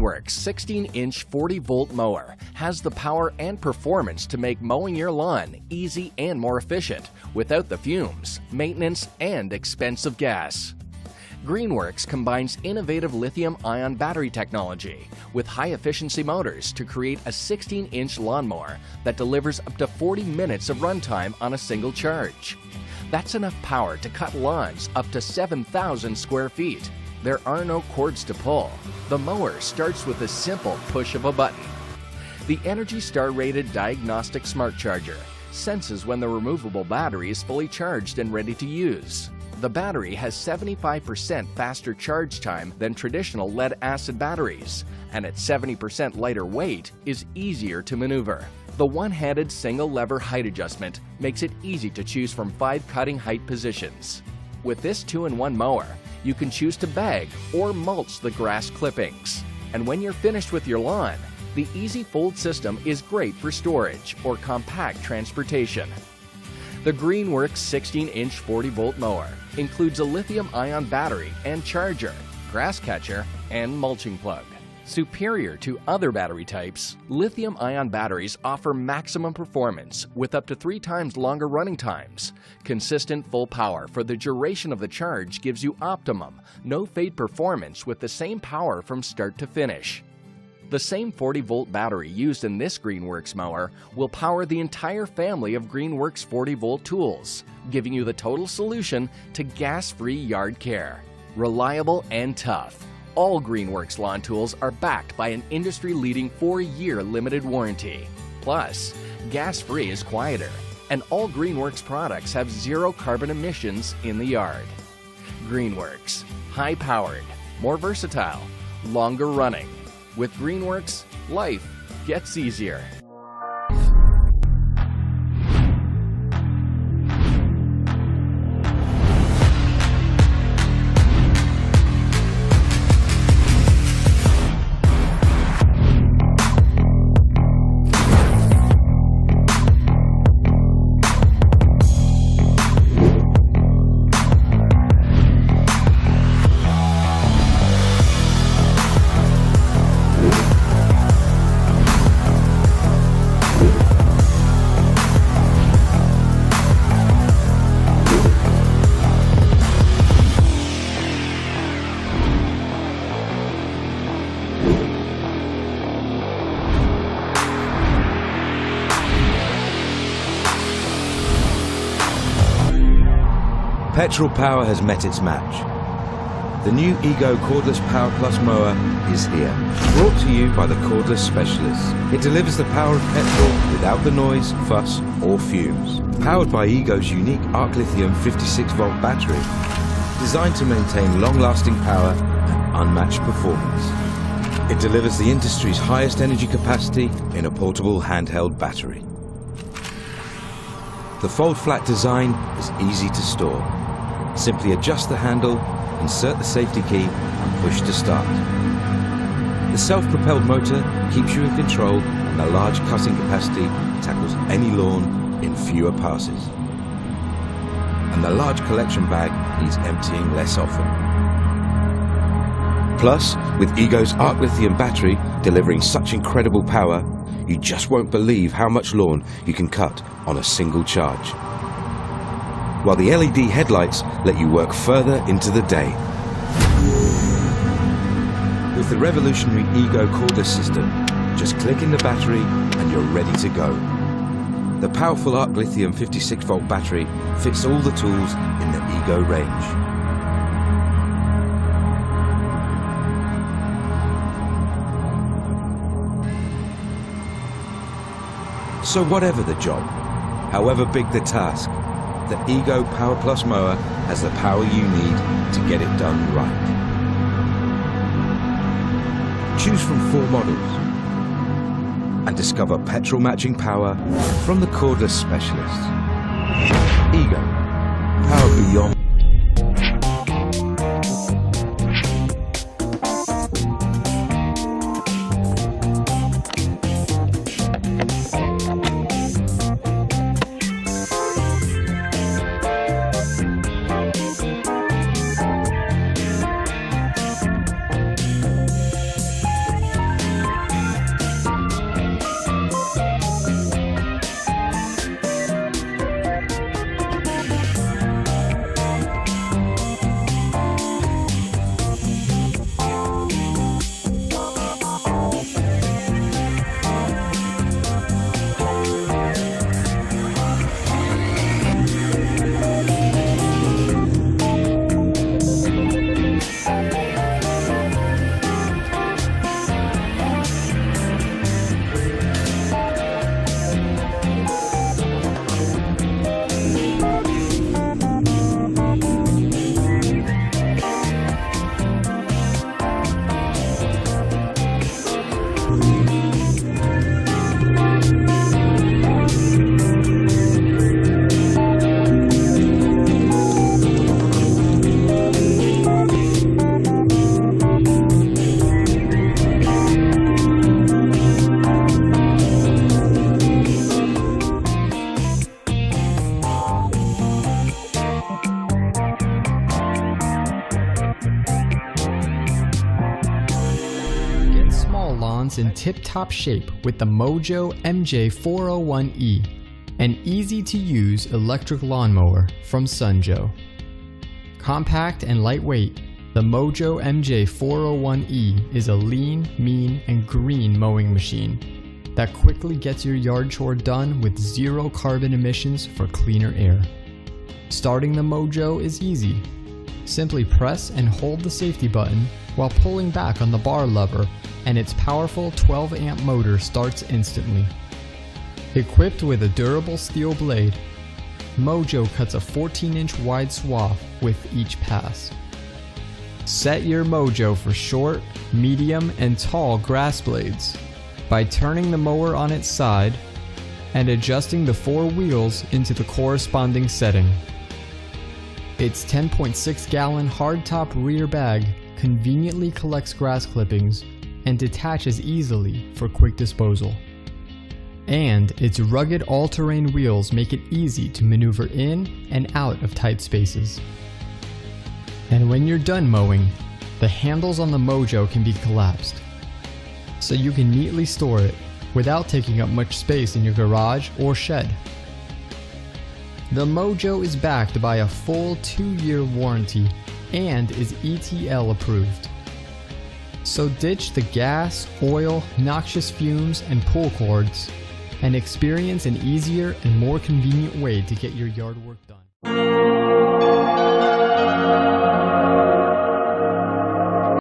Greenworks 16-inch 40-volt mower has the power and performance to make mowing your lawn easy and more efficient without the fumes, maintenance, and expensive gas. Greenworks combines innovative lithium-ion battery technology with high-efficiency motors to create a 16-inch lawnmower that delivers up to 40 minutes of runtime on a single charge. That's enough power to cut lawns up to 7,000 square feet. There are no cords to pull. The mower starts with a simple push of a button. The Energy Star rated diagnostic smart charger senses when the removable battery is fully charged and ready to use. The battery has 75% faster charge time than traditional lead-acid batteries, and its 70% lighter weight is easier to maneuver. The one-handed single-lever height adjustment makes it easy to choose from 5 cutting height positions. With this 2-in-1 mower, you can choose to bag or mulch the grass clippings. And when you're finished with your lawn, the Easy Fold system is great for storage or compact transportation. The Greenworks 16-inch 40-volt mower includes a lithium-ion battery and charger, grass catcher, and mulching plug. Superior to other battery types, lithium-ion batteries offer maximum performance with up to 3 times longer running times. Consistent full power for the duration of the charge gives you optimum, no-fade performance with the same power from start to finish. The same 40-volt battery used in this Greenworks mower will power the entire family of Greenworks 40-volt tools, giving you the total solution to gas-free yard care. Reliable and tough, all Greenworks lawn tools are backed by an industry-leading 4-year limited warranty. Plus, gas-free is quieter, and all Greenworks products have 0 carbon emissions in the yard. Greenworks, high-powered, more versatile, longer running. With Greenworks, life gets easier. Petrol power has met its match. The new Ego Cordless Power Plus mower is here, brought to you by the Cordless Specialists. It delivers the power of petrol without the noise, fuss or fumes. Powered by Ego's unique arc lithium 56-volt battery, designed to maintain long-lasting power and unmatched performance. It delivers the industry's highest energy capacity in a portable handheld battery. The fold-flat design is easy to store. Simply adjust the handle, insert the safety key and push to start. The self-propelled motor keeps you in control and the large cutting capacity tackles any lawn in fewer passes. And the large collection bag needs emptying less often. Plus, with Ego's arc lithium battery delivering such incredible power, you just won't believe how much lawn you can cut on a single charge. While the LED headlights let you work further into the day. With the revolutionary Ego cordless system, just click in the battery and you're ready to go. The powerful arc lithium 56-volt battery fits all the tools in the Ego range. So whatever the job, however big the task, the Ego Power Plus mower has the power you need to get it done right. Choose from 4 models and discover petrol matching power from the Cordless Specialists. Ego, power beyond. mounts in tip-top shape with the Mojo MJ401E, an easy-to-use electric lawnmower from Sunjo. Compact and lightweight, the Mojo MJ401E is a lean, mean, and green mowing machine that quickly gets your yard chore done with zero carbon emissions for cleaner air. Starting the Mojo is easy. Simply press and hold the safety button while pulling back on the bar lever, and its powerful 12-amp motor starts instantly. Equipped with a durable steel blade, Mojo cuts a 14-inch wide swath with each pass. Set your Mojo for short, medium, and tall grass blades by turning the mower on its side and adjusting the 4 wheels into the corresponding setting. Its 10.6-gallon hardtop rear bag conveniently collects grass clippings and detaches easily for quick disposal. And its rugged all-terrain wheels make it easy to maneuver in and out of tight spaces. And when you're done mowing, the handles on the Mojo can be collapsed, so you can neatly store it without taking up much space in your garage or shed. The Mojo is backed by a full 2-year warranty and is ETL approved. So ditch the gas, oil, noxious fumes, and pull cords, and experience an easier and more convenient way to get your yard work done.